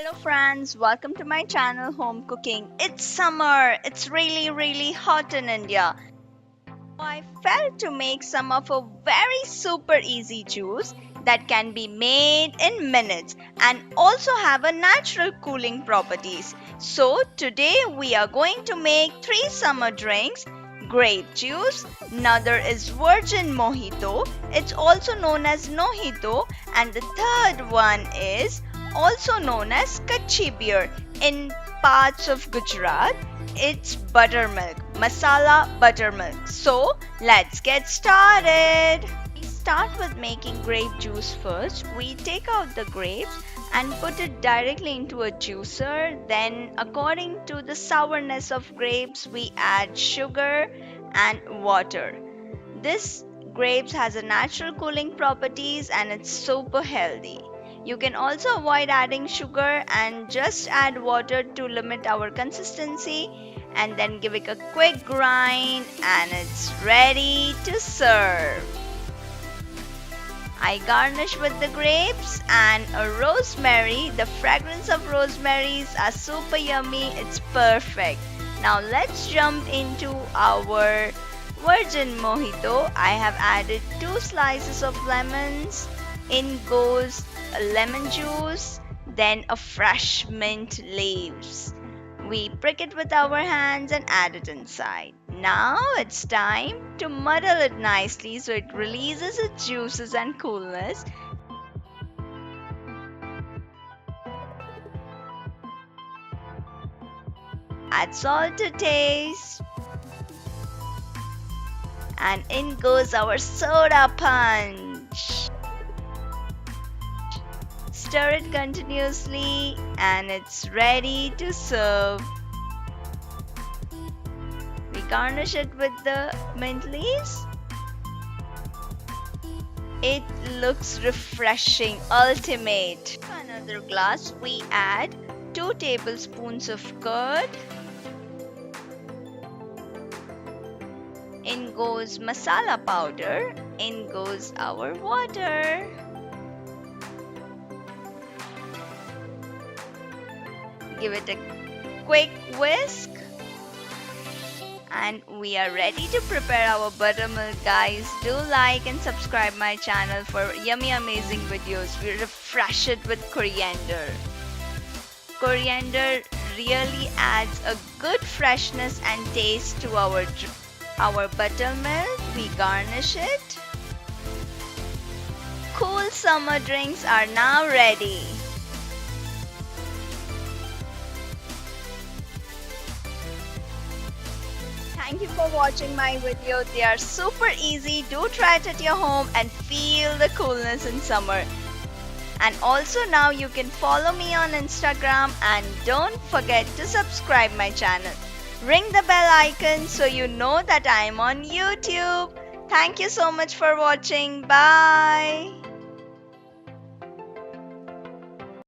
Hello friends, welcome to my channel Home Cooking. It's summer. It's really hot in India. I felt to make some of a very super easy juice that can be made in minutes and also have a natural cooling properties. So today we are going to make three summer drinks: grape juice, another is virgin mojito, it's also known as nojito, and the third one is also known as kachi beer. In parts of Gujarat, it's buttermilk, masala buttermilk. So let's get started. We start with making grape juice first. We take out the grapes and put it directly into a juicer. Then, according to the sourness of grapes, we add sugar and water. This grapes has a natural cooling properties and it's super healthy. You can also avoid adding sugar and just add water to limit our consistency, and then give it a quick grind and it's ready to serve. I garnish with the grapes and a rosemary. The fragrance of rosemaries are super yummy. It's perfect. Now let's jump into our virgin mojito. I have added 2 slices of lemons. In goes lemon juice, then a fresh mint leaves. We prick it with our hands and add it inside. Now it's time to muddle it nicely so it releases its juices and coolness. Add salt to taste. And in goes our soda punch. Stir it continuously and it's ready to serve. We garnish it with the mint leaves. It looks refreshing, ultimate. To another glass, we add 2 tablespoons of curd. In goes masala powder. In goes our water. Give it a quick whisk and we are ready to prepare our buttermilk. Guys, do like and subscribe my channel for yummy amazing videos. We refresh it with coriander. Coriander really adds a good freshness and taste to our buttermilk. We garnish it. Cool summer drinks are now ready. Thank you for watching my video. They are super easy. Do try it at your home and feel the coolness in summer. And also now you can follow me on Instagram and don't forget to subscribe my channel. Ring the bell icon so you know that I am on YouTube. Thank you so much for watching. Bye.